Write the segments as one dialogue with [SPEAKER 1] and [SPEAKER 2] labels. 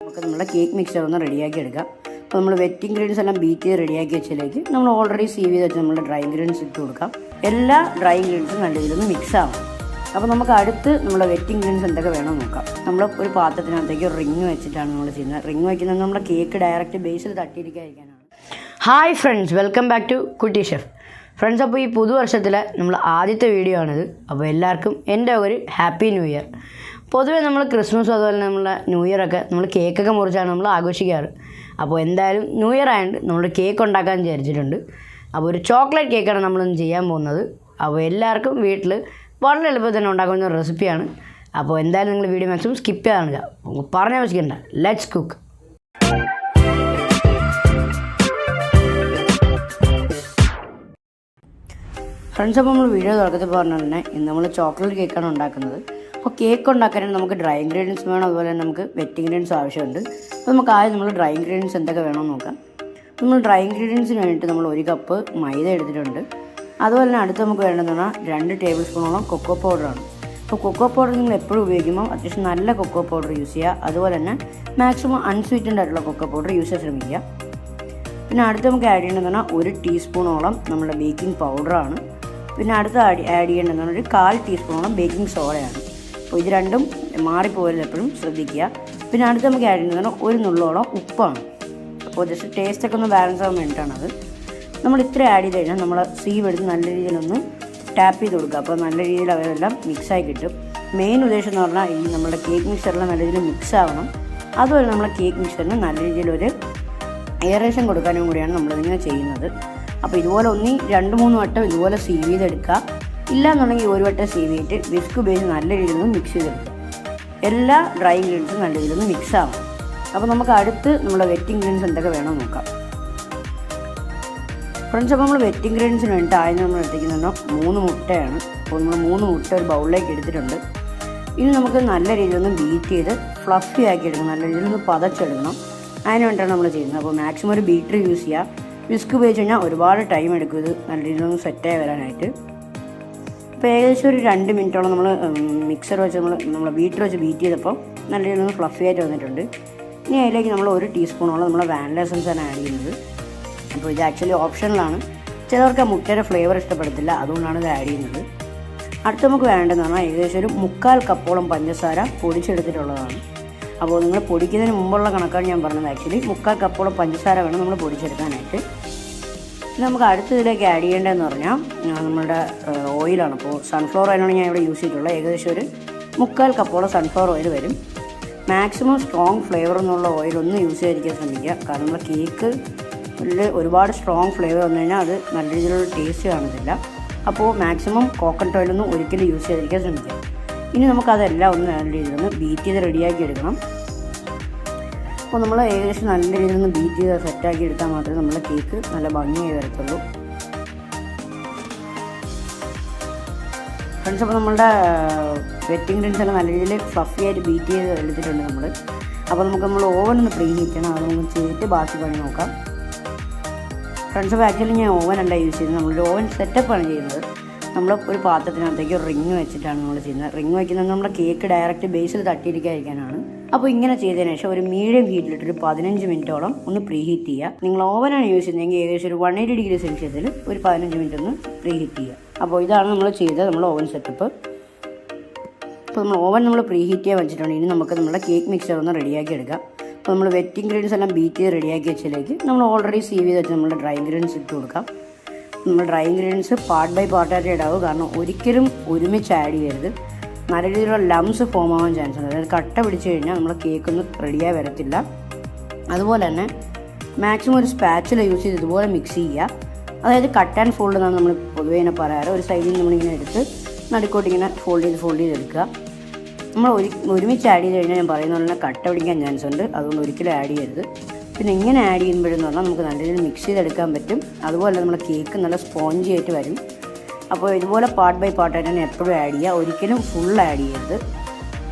[SPEAKER 1] നമുക്ക് നമ്മുടെ cake mixer ഒന്ന് റെഡിയാക്കി എടുക്കാം. അപ്പോൾ നമ്മൾ വെറ്റ് ഇൻഗ്രീഡിയൻസ് എല്ലാം ബീറ്റ് ചെയ്ത് റെഡിയാക്കി വെച്ചതിലേക്ക് നമ്മൾ ഓൾറെഡി സീവ് ചെയ്ത് വെച്ച് നമ്മുടെ ഡ്രൈ ഇൻഗ്രീഡിയൻസ് ഇട്ട് കൊടുക്കാം. എല്ലാ ഡ്രൈ ഇൻഗ്രീഡിയൻസും നല്ല രീതിയിലൊന്ന് മിക്സ് ആവും. അപ്പോൾ നമുക്ക് അടുത്ത് നമ്മുടെ വെറ്റ് ഇൻഗ്രീഡിയൻസ് എന്തൊക്കെ വേണമെന്ന് നോക്കാം. നമ്മൾ ഒരു പാത്രത്തിനകത്തേക്ക് ഒരു റിങ് വെച്ചിട്ടാണ് നമ്മൾ ചെയ്യുന്നത്. റിങ് വയ്ക്കുന്നത് നമ്മുടെ കേക്ക് ഡയറക്റ്റ് ബേസിൽ തട്ടിയിരിക്കാതിരിക്കാനാണ്. Hi friends, welcome back to Kutti chef. Friends, അപ്പോൾ ഈ പുതുവർഷത്തിലെ നമ്മൾ ആദ്യത്തെ വീഡിയോ ആണിത്. അപ്പോൾ എല്ലാവർക്കും എൻ്റെ ഒരു ഹാപ്പി ന്യൂ ഇയർ. പൊതുവേ നമ്മൾ ക്രിസ്മസ് അതുപോലെ നമ്മളെ ന്യൂ ഇയറൊക്കെ നമ്മൾ കേക്കൊക്കെ മുറിച്ചാണ് നമ്മൾ ആഘോഷിക്കാറ്. അപ്പോൾ എന്തായാലും ന്യൂ ഇയർ ആയതുകൊണ്ട് നമ്മൾ കേക്ക് ഉണ്ടാക്കാൻ വിചാരിച്ചിട്ടുണ്ട്. അപ്പോൾ ഒരു ചോക്ലേറ്റ് കേക്കാണ് നമ്മളിന്ന് ചെയ്യാൻ പോകുന്നത്. അപ്പോൾ എല്ലാവർക്കും വീട്ടിൽ വളരെ എളുപ്പത്തിൽ തന്നെ ഉണ്ടാക്കുന്ന ഒരു റെസിപ്പിയാണ്. അപ്പോൾ എന്തായാലും നിങ്ങൾ വീഡിയോ മാക്സിമം സ്കിപ്പ് ചെയ്യാൻ പറഞ്ഞാൽ വെച്ചിട്ടുണ്ട. Let's cook. ഫ്രണ്ട്സ്, അപ്പോൾ നമ്മൾ വീഡിയോ തുടക്കത്തിൽ പറഞ്ഞാൽ തന്നെ ഇന്ന് നമ്മൾ ചോക്ലേറ്റ് കേക്കാണ് ഉണ്ടാക്കുന്നത്. അപ്പോൾ കേക്ക് ഉണ്ടാക്കാനായിട്ട് നമുക്ക് ഡ്രൈ ഇൻഗ്രീഡിയൻസ് വേണം, അതുപോലെ തന്നെ നമുക്ക് വെറ്റ് ഇൻഗ്രീഡിയൻസ് ആവശ്യമുണ്ട്. അപ്പോൾ നമുക്ക് ആദ്യം നമ്മൾ ഡ്രൈ ഇൻഗ്രീഡിയൻസ് എന്തൊക്കെ വേണമെന്ന് നോക്കാം. നമ്മൾ ഡ്രൈ ഇൻഗ്രീഡിയൻസിന് വേണ്ടിയിട്ട് നമ്മൾ 1 കപ്പ് മൈദ എടുത്തിട്ടുണ്ട്. അതുപോലെ തന്നെ അടുത്ത് നമുക്ക് വേണ്ടതെന്ന് പറഞ്ഞാൽ 2 ടേബിൾ സ്പൂണോളം കൊക്കോ പൗഡറാണ്. അപ്പോൾ കൊക്കോ പൗഡർ നിങ്ങൾ എപ്പോഴും ഉപയോഗിക്കുമ്പോൾ അത്യാവശ്യം നല്ല കൊക്കോ പൗഡർ യൂസ് ചെയ്യുക. അതുപോലെ തന്നെ മാക്സിമം അൺസ്വീറ്റൻഡ് ആയിട്ടുള്ള കൊക്കോ പൗഡർ യൂസ് ചെയ്യാൻ ശ്രമിക്കുക. പിന്നെ അടുത്ത് നമുക്ക് ആഡ് ചെയ്യേണ്ടതെന്ന് പറഞ്ഞാൽ 1 ടീസ്പൂണോളം നമ്മുടെ ബേക്കിംഗ് പൗഡറാണ്. പിന്നെ അടുത്ത് ആഡ് ചെയ്യേണ്ടതെന്ന് പറഞ്ഞാൽ 1/4 ടീസ്പൂണോളം ബേക്കിംഗ് സോഡയാണ്. അപ്പോൾ ഇത് രണ്ടും മാറിപ്പോയാലും എപ്പോഴും ശ്രദ്ധിക്കുക. പിന്നെ അടുത്ത് നമുക്ക് ആഡ് ചെയ്യുന്നത് 1 നുള്ളോളം ഉപ്പാണ്. അപ്പോൾ ജസ്റ്റ് ടേസ്റ്റൊക്കെ ഒന്ന് ബാലൻസ് ആകാൻ വേണ്ടിയിട്ടാണത്. നമ്മൾ ഇത്ര ആഡ് ചെയ്ത് കഴിഞ്ഞാൽ നമ്മൾ സീവ് എടുത്ത് നല്ല രീതിയിലൊന്ന് ടാപ്പ് ചെയ്ത് കൊടുക്കുക. അപ്പോൾ നല്ല രീതിയിൽ അവരെല്ലാം മിക്സായി കിട്ടും. മെയിൻ ഉദ്ദേശം എന്ന് പറഞ്ഞാൽ ഈ നമ്മുടെ കേക്ക് മിക്സറെല്ലാം നല്ല രീതിയിൽ മിക്സ് ആവണം. അതുപോലെ നമ്മളെ കേക്ക് മിക്സറിന് നല്ല രീതിയിലൊരു എയറേഷൻ കൊടുക്കാനും കൂടിയാണ് നമ്മളിങ്ങനെ ചെയ്യുന്നത്. അപ്പോൾ ഇതുപോലെ 2-3 വട്ടം ഇതുപോലെ സീവ് ചെയ്തെടുക്കുക. ഇല്ല എന്നുണ്ടെങ്കിൽ 1 വട്ടം സീവ് ചെയ്തിട്ട് വിസ്ക് ഉപയോഗിച്ച് നല്ല രീതിയിലൊന്ന് മിക്സ് ചെയ്തെടുക്കുക. എല്ലാ ഡ്രൈ ഇൻഗ്രീഡിയൻസും നല്ല രീതിയിലൊന്ന് മിക്സ് ആവും. അപ്പോൾ നമുക്ക് അടുത്ത് നമ്മുടെ വെറ്റ് ഇൻഗ്രീഡിയൻസ് എന്തൊക്കെ വേണമെന്ന് നോക്കാം. ഫ്രണ്ട്സ്, അപ്പോൾ നമ്മൾ വെറ്റ് ഇൻഗ്രീഡിയൻസിന് വേണ്ടിയിട്ട് ആദ്യം നമ്മൾ എടുത്തിരിക്കുന്നത് 3 മുട്ടയാണ്. അപ്പോൾ നമ്മൾ 3 മുട്ട ഒരു ബൗളിലേക്ക് എടുത്തിട്ടുണ്ട്. ഇനി നമുക്ക് നല്ല രീതിയിലൊന്ന് ബീറ്റ് ചെയ്ത് ഫ്ലഫി ആക്കി എടുക്കണം, നല്ല രീതിയിലൊന്ന് പതച്ചെടുക്കണം. അതിന് വേണ്ടിയിട്ടാണ് നമ്മൾ ചെയ്യുന്നത്. അപ്പോൾ മാക്സിമം ഒരു ബീറ്റർ യൂസ് ചെയ്യുക. വിസ്ക് ഉപയോഗിച്ച് കഴിഞ്ഞാൽ ഒരുപാട് ടൈം എടുക്കും ഇത് നല്ല രീതിയിലൊന്ന് സെറ്റായി വരാനായിട്ട്. അപ്പോൾ ഏകദേശം ഒരു 2 മിനിറ്റോളം നമ്മൾ മിക്സർ വെച്ച് നമ്മൾ ബീറ്റർ വെച്ച് ബീറ്റ് ചെയ്തപ്പോൾ നല്ല രീതിയിലൊന്ന് ഫ്ലഫി ആയിട്ട് വന്നിട്ടുണ്ട്. ഇനി അതിലേക്ക് നമ്മൾ 1 ടീസ്പൂണോളം നമ്മൾ വാനില എസൻസ് ആണ് ആഡ് ചെയ്യുന്നത്. അപ്പോൾ ഇത് ആക്ച്വലി ഓപ്ഷണലാണ്. ചിലവർക്ക് ആ മുട്ടയുടെ ഫ്ലേവർ ഇഷ്ടപ്പെടത്തില്ല, അതുകൊണ്ടാണ് ഇത് ആഡ് ചെയ്യുന്നത്. അടുത്ത് നമുക്ക് വേണ്ടതെന്ന് പറഞ്ഞാൽ ഏകദേശം ഒരു 1/4 കപ്പോളം പഞ്ചസാര പൊടിച്ചെടുത്തിട്ടുള്ളതാണ്. അപ്പോൾ നിങ്ങൾ പൊടിക്കുന്നതിന് മുമ്പുള്ള കണക്കാണ് ഞാൻ പറഞ്ഞത്. ആക്ച്വലി 1/4 കപ്പോളം പഞ്ചസാര വേണം നമ്മൾ പൊടിച്ചെടുക്കാനായിട്ട്. പിന്നെ നമുക്ക് അടുത്ത ഇതിലേക്ക് ആഡ് ചെയ്യേണ്ടതെന്ന് പറഞ്ഞാൽ നമ്മുടെ ഓയിലാണ്. അപ്പോൾ സൺഫ്ലവർ ഓയിലാണ് ഞാൻ ഇവിടെ യൂസ് ചെയ്തിട്ടുള്ളത്. ഏകദേശം ഒരു 1/4 കപ്പോളം സൺഫ്ലവർ ഓയിൽ വരും. മാക്സിമം സ്ട്രോങ് ഫ്ലേവർ എന്നുള്ള ഓയിലൊന്നും യൂസ് ചെയ്തിരിക്കാൻ ശ്രമിക്കുക. കാരണം നമ്മുടെ കേക്ക് ഒരുപാട് സ്ട്രോങ് ഫ്ലേവർ വന്നു കഴിഞ്ഞാൽ അത് നല്ല രീതിയിലുള്ള ടേസ്റ്റ് കാണത്തില്ല. അപ്പോൾ മാക്സിമം കോക്കനട്ട് ഓയിലൊന്നും ഒരിക്കലും യൂസ് ചെയ്തിരിക്കാൻ ശ്രമിക്കുക. ഇനി നമുക്കതെല്ലാം ഒന്ന് നല്ല രീതിയിലൊന്ന് ബീറ്റ് ചെയ്ത് റെഡിയാക്കി എടുക്കണം. അപ്പോൾ നമ്മൾ ഏകദേശം നല്ല രീതിയിലൊന്ന് ബീറ്റ് ചെയ്ത് സെറ്റാക്കി എടുത്താൽ മാത്രമേ നമ്മുടെ കേക്ക് നല്ല ഭംഗിയായി വരത്തുള്ളൂ. ഫ്രണ്ട്സ്, അപ്പോൾ നമ്മുടെ വെറ്റ് ഇൻഗ്രീഡിയൻസ് എല്ലാം നല്ല രീതിയിൽ ഫ്ലഫി ആയിട്ട് ബീറ്റ് ചെയ്ത് എടുത്തിട്ടുണ്ട് നമ്മൾ. അപ്പോൾ നമ്മൾ ഓവൻ ഒന്ന് പ്രീ ഹീറ്റ് ചെയ്യണം. അത് നമുക്ക് ചെയ്തിട്ട് ബാക്കി പണി നോക്കാം. ഫ്രണ്ട്സ്, അപ്പോൾ ആക്ച്വലി ഞാൻ ഓവൻ അല്ല യൂസ് ചെയ്യുന്നത്. നമ്മളൊരു ഓവൻ സെറ്റപ്പാണ് ചെയ്യുന്നത്. നമ്മൾ ഒരു പാത്രത്തിനകത്തേക്ക് ഒരു റിങ് വെച്ചിട്ടാണ് നമ്മൾ ചെയ്യുന്നത്. റിങ് വയ്ക്കുന്നത് നമ്മുടെ കേക്ക് ഡയറക്റ്റ് ബേസിൽ തട്ടിയിരിക്കാതിരിക്കാനാണ്. അപ്പോൾ ഇങ്ങനെ ചെയ്തതിന് ശേഷം ഒരു മീഡിയം ഹീറ്റിലിട്ടൊരു 15 മിനിറ്റോളം ഒന്ന് പ്രീ ഹീറ്റ് ചെയ്യുക. നിങ്ങൾ ഓവനാണ് യൂസ് ചെയ്യുന്നതെങ്കിൽ ഏകദേശം ഒരു 180 ഡിഗ്രി സെൽഷ്യസിൽ ഒരു 15 മിനിറ്റ് ഒന്ന് പ്രീ ഹീറ്റ് ചെയ്യുക. അപ്പോൾ ഇതാണ് നമ്മൾ ചെയ്തത് നമ്മൾ ഓവൻ സെറ്റപ്പ്. അപ്പോൾ നമ്മൾ ഓവൻ നമ്മൾ പ്രീ ഹീറ്റ് ചെയ്യാൻ വെച്ചിട്ടുണ്ട്. ഇനി നമുക്ക് നമ്മുടെ കേക്ക് മിക്സർ ഒന്ന് റെഡിയാക്കി എടുക്കാം. അപ്പോൾ നമ്മൾ വെറ്റ് ഇൻഗ്രീഡിയൻസ് എല്ലാം ബീറ്റ് ചെയ്ത് റെഡിയാക്കി വെച്ചതിലേക്ക് നമ്മൾ ഓൾറെഡി സീവ് ചെയ്ത് വെച്ച് നമ്മുടെ ഡ്രൈ ഇൻഗ്രീഡിയൻസ് ഇട്ട് കൊടുക്കാം. നമ്മൾ ഡ്രൈ ഇൻഗ്രീഡിയൻസ് പാർട്ട് ബൈ പാർട്ടായിട്ട് ഇടാവും. കാരണം ഒരിക്കലും ഒരുമിച്ച് ആഡ് ചെയ്യരുത്. നല്ല രീതിയിലുള്ള ലംസ് ഫോം ആവാൻ ചാൻസ് ഉണ്ട്. അതായത് കട്ട പിടിച്ച് കഴിഞ്ഞാൽ നമ്മൾ കേക്കൊന്നും റെഡിയായി വരത്തില്ല. അതുപോലെ തന്നെ മാക്സിമം ഒരു സ്പാച്ചില യൂസ് ചെയ്ത് ഇതുപോലെ മിക്സ് ചെയ്യുക. അതായത് കട്ട് ആൻഡ് ഫോൾഡ് എന്നാണ് നമ്മൾ പൊതുവേ ഇങ്ങനെ പറയാറ്. ഒരു സൈഡിൽ നിന്ന് നമ്മളിങ്ങനെ എടുത്ത് നടുക്കോട്ട് ഇങ്ങനെ ഫോൾഡ് ചെയ്ത് എടുക്കുക. നമ്മൾ ഒരുമിച്ച് ആഡ് ചെയ്ത് കഴിഞ്ഞാൽ ഞാൻ പറയുന്ന പോലെ തന്നെ കട്ട പിടിക്കാൻ ചാൻസ് ഉണ്ട്. അതുകൊണ്ട് ഒരിക്കലും ആഡ് ചെയ്യരുത്. പിന്നെ ഇങ്ങനെ ആഡ് ചെയ്യുമ്പോഴെന്ന് പറഞ്ഞാൽ നമുക്ക് നല്ല രീതിയിൽ മിക്സ് ചെയ്തെടുക്കാൻ പറ്റും. അതുപോലെ നമ്മുടെ കേക്ക് നല്ല സ്പോഞ്ചി ആയിട്ട് വരും. അപ്പോൾ ഇതുപോലെ പാർട്ട് ബൈ പാർട്ടായിട്ട് തന്നെ എപ്പോഴും ആഡ് ചെയ്യുക. ഒരിക്കലും ഫുൾ ആഡ് ചെയ്യരുത്.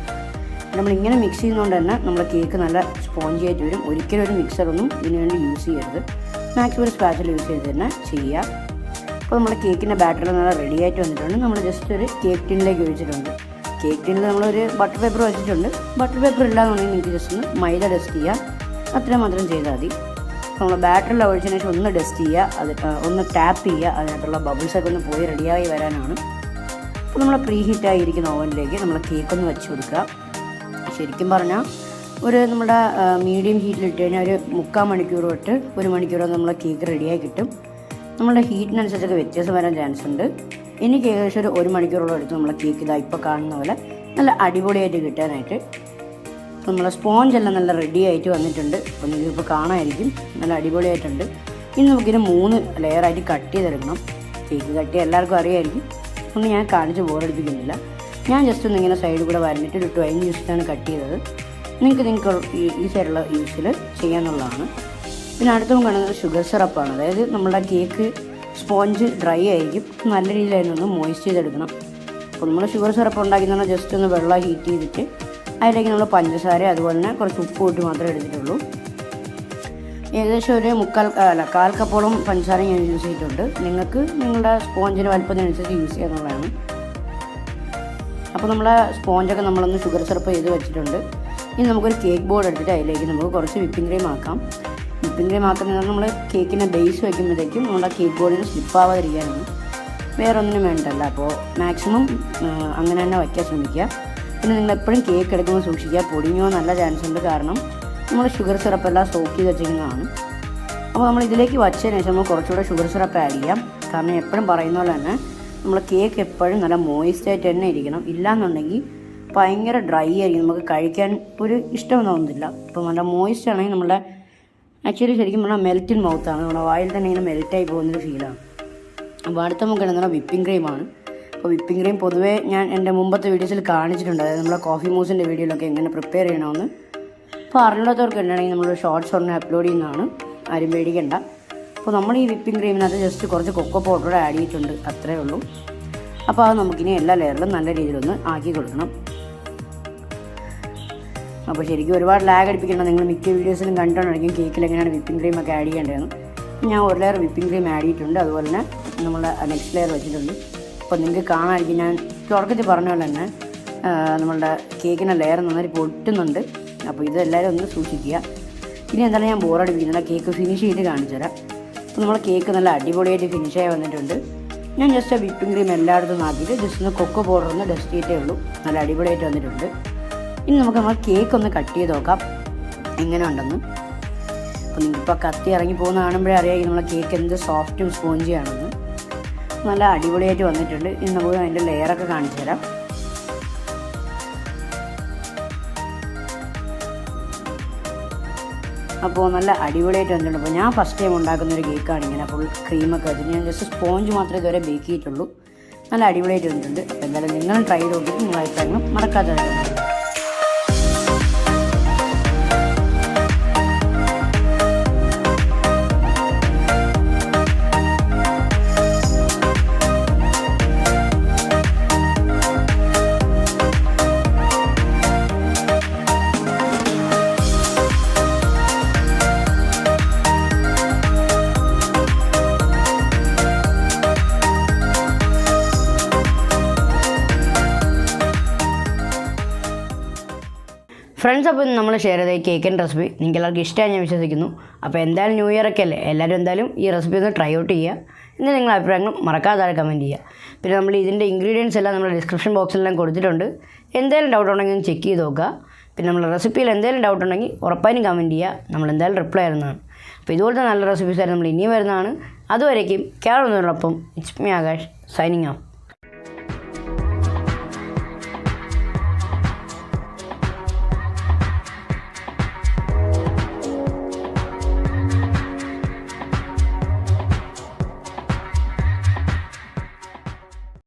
[SPEAKER 1] നമ്മളിങ്ങനെ മിക്സ് ചെയ്യുന്നതുകൊണ്ട് തന്നെ നമ്മുടെ കേക്ക് നല്ല സ്പോഞ്ചി ആയിട്ട് വരും. ഒരിക്കലും ഒരു മിക്സറൊന്നും ഇതിനു വേണ്ടി യൂസ് ചെയ്യരുത്. മാക്സിമം ഒരു സ്പാച്ചിൽ യൂസ് ചെയ്ത് തന്നെ ചെയ്യുക. അപ്പോൾ നമ്മുടെ കേക്കിൻ്റെ ബാറ്ററി നല്ല റെഡി ആയിട്ട് വന്നിട്ടുണ്ട്. നമ്മൾ ജസ്റ്റ് ഒരു കേക്ക് ടിന്നിലേക്ക് ഒഴിച്ചിട്ടുണ്ട്. കേക്ക് ടിന്നിൽ നമ്മളൊരു ബട്ടർ പേപ്പർ വെച്ചിട്ടുണ്ട്. ബട്ടർ പേപ്പർ ഇല്ലാന്നുണ്ടെങ്കിൽ നിങ്ങൾക്ക് ജസ്റ്റ് ഒന്ന് മൈദ ഡസ്റ്റ് ചെയ്യാം, അത്രയും മാത്രം ചെയ്താൽ മതി. നമ്മൾ ബാറ്ററിൽ ഒഴിച്ചതിന് ശേഷം ഒന്ന് ഡസ്റ്റ് ചെയ്യുക, അത് ഒന്ന് ടാപ്പ് ചെയ്യുക, അതിനകത്തുള്ള ബബിൾസൊക്കെ ഒന്ന് പോയി റെഡിയായി വരാനാണ്. അപ്പോൾ നമ്മൾ പ്രീ ഹീറ്റായിരിക്കുന്ന ഓവനിലേക്ക് നമ്മൾ കേക്കൊന്ന് വെച്ച് കൊടുക്കുക. ശരിക്കും പറഞ്ഞാൽ നമ്മുടെ മീഡിയം ഹീറ്റിലിട്ട് കഴിഞ്ഞാൽ ഒരു 3/4 മണിക്കൂർ തൊട്ട് 1 മണിക്കൂർ നമ്മളെ കേക്ക് റെഡിയായി കിട്ടും. നമ്മളുടെ ഹീറ്റിനനുസരിച്ചൊക്കെ വ്യത്യാസം വരാൻ ചാൻസ് ഉണ്ട്. എനിക്ക് ഏകദേശം ഒരു 1 മണിക്കൂറോളം എടുത്ത് നമ്മളെ കേക്ക് ഇതാ ഇപ്പോൾ കാണുന്ന പോലെ നല്ല അടിപൊളിയായിട്ട് കിട്ടാനായിട്ട്. നമ്മളെ സ്പോഞ്ചെല്ലാം നല്ല റെഡി ആയിട്ട് വന്നിട്ടുണ്ട്. അപ്പോൾ നിങ്ങൾക്കിപ്പോൾ കാണാമായിരിക്കും നല്ല അടിപൊളിയായിട്ടുണ്ട്. ഇനി നമുക്കിത് 3 ലെയറായിട്ട് കട്ട് ചെയ്തെടുക്കണം. കേക്ക് കട്ട് എല്ലാവർക്കും അറിയാമായിരിക്കും, ഒന്നും ഞാൻ കാണിച്ച് ബോറടിപ്പിക്കുന്നില്ല. ഞാൻ ജസ്റ്റ് ഒന്ന് ഇങ്ങനെ സൈഡിൽ കൂടെ വരഞ്ഞിട്ട് ഒരു 20 യൂസിലാണ് കട്ട് ചെയ്തത്. നിങ്ങൾക്ക് ഈ സൈഡുള്ള യൂസിൽ ചെയ്യാനുള്ളതാണ്. പിന്നെ അടുത്തും കാണുന്നത് ഷുഗർ സിറപ്പാണ്. അതായത് നമ്മുടെ കേക്ക് സ്പോഞ്ച് ഡ്രൈ ആയിരിക്കും, നല്ല രീതിയിൽ അതിനൊന്ന് മോയിസ്റ്റ് ചെയ്തെടുക്കണം. അപ്പോൾ നമ്മൾ ഷുഗർ സിറപ്പ് ഉണ്ടാക്കുന്ന ജസ്റ്റ് ഒന്ന് വെള്ളം ഹീറ്റ് ചെയ്തിട്ട് അതിലേക്ക് നമ്മൾ പഞ്ചസാര അതുപോലെ തന്നെ കുറച്ച് ഉപ്പ് കൂട്ടി മാത്രമേ എടുത്തിട്ടുള്ളൂ. ഏകദേശം ഒരു 1/4 കപ്പോളം പഞ്ചസാര ഞാൻ യൂസ് ചെയ്തിട്ടുണ്ട്. നിങ്ങൾക്ക് നിങ്ങളുടെ സ്പോഞ്ചിന് വലുപ്പത്തിനനുസരിച്ച് യൂസ് ചെയ്യാനുള്ളതാണ്. അപ്പോൾ നമ്മളെ സ്പോഞ്ചൊക്കെ നമ്മളൊന്ന് ഷുഗർ സിറപ്പ് ചെയ്ത് വെച്ചിട്ടുണ്ട്. ഇനി നമുക്കൊരു കേക്ക് ബോർഡ് എടുത്തിട്ട് അതിലേക്ക് നമുക്ക് കുറച്ച് വിപ്പിംഗ് ക്രീം ആക്കാം. വിപ്പിംഗ് ക്രീം ആക്കുന്നത് നമ്മൾ കേക്കിൻ്റെ ബേസ് വയ്ക്കുമ്പോഴത്തേക്കും നമ്മുടെ കേക്ക് ബോർഡിന് സ്ലിപ്പാവാതിരിക്കാനാണ്, വേറെ ഒന്നിനും വേണ്ടല്ല. അപ്പോൾ മാക്സിമം അങ്ങനെ തന്നെ വയ്ക്കാൻ ശ്രമിക്കുക. പിന്നെ നിങ്ങൾ എപ്പോഴും കേക്ക് എടുക്കുമ്പോൾ സൂക്ഷിക്കുക, പൊടിഞ്ഞോ നല്ല ചാൻസ് ഉണ്ട്. കാരണം നമ്മൾ ഷുഗർ സിറപ്പെല്ലാം സോക്ക് ചെയ്ത് വെച്ചിരിക്കുന്നതാണ്. അപ്പോൾ നമ്മൾ ഇതിലേക്ക് വച്ചതിന് ശേഷം നമ്മൾ കുറച്ചുകൂടെ ഷുഗർ സിറപ്പ് ആഡ് ചെയ്യാം. കാരണം എപ്പോഴും പറയുന്ന പോലെ തന്നെ നമ്മൾ കേക്ക് എപ്പോഴും നല്ല മോയിസ്റ്റായിട്ട് തന്നെ ഇരിക്കണം. ഇല്ലയെന്നുണ്ടെങ്കിൽ ഭയങ്കര ഡ്രൈ ആയിരിക്കും, നമുക്ക് കഴിക്കാൻ ഒരു ഇഷ്ടമൊന്നും തോന്നുന്നില്ല. ഇപ്പോൾ നല്ല മോയിസ്റ്റ് ആണെങ്കിൽ നമ്മുടെ ആക്ച്വലി ശരിക്കും പറഞ്ഞാൽ മെൽറ്റിൻ മൗത്താണ്, നമ്മുടെ വായിൽ തന്നെ ഇങ്ങനെ മെൽറ്റായി പോകുന്നൊരു ഫീലാണ്. അപ്പോൾ അടുത്ത നമുക്ക് ഇടുന്ന വിപ്പിംഗ് ക്രീമാണ്. അപ്പോൾ വിപ്പിംഗ് ക്രീം പൊതുവേ ഞാൻ എൻ്റെ മുമ്പത്തെ വീഡിയോസിൽ കാണിച്ചിട്ടുണ്ട്, അതായത് നമ്മളെ കോഫി മൂസിൻ്റെ വീഡിയോയിലൊക്കെ എങ്ങനെ പ്രിപ്പയർ ചെയ്യണമെന്ന്. അപ്പോൾ അറിഞ്ഞില്ലാത്തവർക്ക് ഉണ്ടെങ്കിൽ നമ്മൾ ഷോർട്സ് ഉടനെ അപ്ലോഡ് ചെയ്യുന്നതാണ്, ആരും പേടിക്കണ്ട. അപ്പോൾ നമ്മൾ ഈ വിപ്പിംഗ് ക്രീമിനകത്ത് ജസ്റ്റ് കുറച്ച് കൊക്കോ പൗഡർ ആഡ് ചെയ്തിട്ടുണ്ട്, അത്രേ ഉള്ളൂ. അപ്പോൾ അത് നമുക്കിനി എല്ലാ ലെയറിലും നല്ല രീതിയിലൊന്ന് ആക്കി കൊടുക്കണം. അപ്പോൾ ശരിക്കും ഒരുപാട് ലാഗ് അടിപ്പിക്കേണ്ട, നിങ്ങൾ മിക്ക വീഡിയോസിലും കണ്ടിട്ടുണ്ടായിരിക്കും കേക്കിൽ എങ്ങനെയാണ് വിപ്പിംഗ് ക്രീം ഒക്കെ ആഡ് ചെയ്യേണ്ടതെന്ന്. ഞാൻ ഒരു ലെയർ വിപ്പിംഗ് ക്രീം ആഡ് ചെയ്തിട്ടുണ്ട്, അതുപോലെ തന്നെ നമ്മൾ നെക്സ്റ്റ് ലെയർ വെച്ചിട്ടുണ്ട്. അപ്പോൾ നിങ്ങൾക്ക് കാണാമായിരിക്കും, ഞാൻ തുടക്കത്തിൽ പറഞ്ഞ പോലെ തന്നെ നമ്മളുടെ കേക്കിൻ്റെ ലെയർ നന്നായി പൊട്ടുന്നുണ്ട്. അപ്പോൾ ഇതെല്ലാവരും ഒന്ന് സൂക്ഷിക്കുക. ഇനി എന്തായാലും ഞാൻ ബോറടിപ്പിക്കുന്നില്ല, കേക്ക് ഫിനിഷ് ചെയ്ത് കാണിച്ചു തരാം. അപ്പോൾ നമ്മൾ കേക്ക് നല്ല അടിപൊളിയായിട്ട് ഫിനിഷായി വന്നിട്ടുണ്ട്. ഞാൻ ജസ്റ്റ് വിപ്പിംഗ് ക്രീം എല്ലായിടത്തും ആക്കിയിട്ട് ജസ്റ്റ് ഒന്ന് കൊക്കോ പൗഡർ ഒന്ന് ഡസ്റ്റ് ചെയ്തേ ഉള്ളൂ, നല്ല അടിപൊളിയായിട്ട് വന്നിട്ടുണ്ട്. ഇനി നമുക്ക് നമ്മൾ കേക്ക് ഒന്ന് കട്ട് ചെയ്ത് നോക്കാം എങ്ങനെ ഉണ്ടെന്ന്. അപ്പോൾ നിങ്ങൾക്കിപ്പോൾ കത്തി ഇറങ്ങി പോകുന്ന കാണുമ്പോഴേ അറിയാമെങ്കിൽ നമ്മളെ കേക്ക് എന്ത് സോഫ്റ്റും സ്പോഞ്ചിയാണെന്ന്. നല്ല അടിപൊളിയായിട്ട് വന്നിട്ടുണ്ട്. ഇനി നമുക്ക് അതിൻ്റെ ലെയറൊക്കെ കാണിച്ചു തരാം. അപ്പോൾ നല്ല അടിപൊളിയായിട്ട് വന്നിട്ടുണ്ട്. അപ്പോൾ ഞാൻ ഫസ്റ്റ് ടൈം ഉണ്ടാക്കുന്നൊരു കേക്കാണ് ഇങ്ങനെ ഫുൾ ക്രീമൊക്കെ വെച്ചിട്ട്. ഞാൻ ജസ്റ്റ് സ്പോഞ്ച് മാത്രമേ ഇതുവരെ ബേക്ക് ചെയ്തിട്ടുള്ളൂ. നല്ല അടിപൊളിയായിട്ട് വന്നിട്ടുണ്ട്. അപ്പോൾ എന്തായാലും നിങ്ങളും ട്രൈ ചെയ്ത് നോക്കിയിട്ട് നിങ്ങളുടെ അഭിപ്രായങ്ങളും മറക്കാതെ. ഫ്രണ്ട്സ്, അപ്പോൾ നമ്മൾ ഷെയർ ചെയ്ത ഈ കേക്കിൻ്റെ റെസിപ്പി നിങ്ങൾക്ക് എല്ലാവർക്കും ഇഷ്ടമായി ഞാൻ വിശ്വസിക്കുന്നു. അപ്പോൾ എന്തായാലും ന്യൂ ഇയർ ഒക്കെ അല്ലേ, എല്ലാവരും എന്തായാലും ഈ റെസിപ്പി ഒന്ന് ട്രൈ ഔട്ട് ചെയ്യുക. എന്നിട്ട് നിങ്ങളുടെ അഭിപ്രായങ്ങൾ മറക്കാതെ കമൻറ്റ് ചെയ്യുക. പിന്നെ നമ്മൾ ഇതിൻ്റെ ഇൻഗ്രീഡിയൻസ് എല്ലാം നമ്മുടെ ഡിസ്ക്രിപ്ഷൻ ബോക്സിലെല്ലാം കൊടുത്തിട്ടുണ്ട്. എന്തെങ്കിലും ഡൗട്ട് ഉണ്ടെങ്കിൽ ഒന്ന് ചെക്ക് ചെയ്ത് നോക്കുക. പിന്നെ നമ്മുടെ റെസിപ്പിയിൽ എന്തെങ്കിലും ഡൗട്ട് ഉണ്ടെങ്കിൽ ഉറപ്പായും കമൻറ്റ് ചെയ്യുക, നമ്മൾ എന്തായാലും റിപ്ലൈ ആയിരുന്നതാണ്. അപ്പോൾ ഇതുപോലത്തെ നല്ല റെസിപ്പീസായിട്ട് നമ്മൾ ഇനിയും വരുന്നതാണ്. അതുവരേക്കും കേരളത്തിനോടൊപ്പം it's me Akash signing of.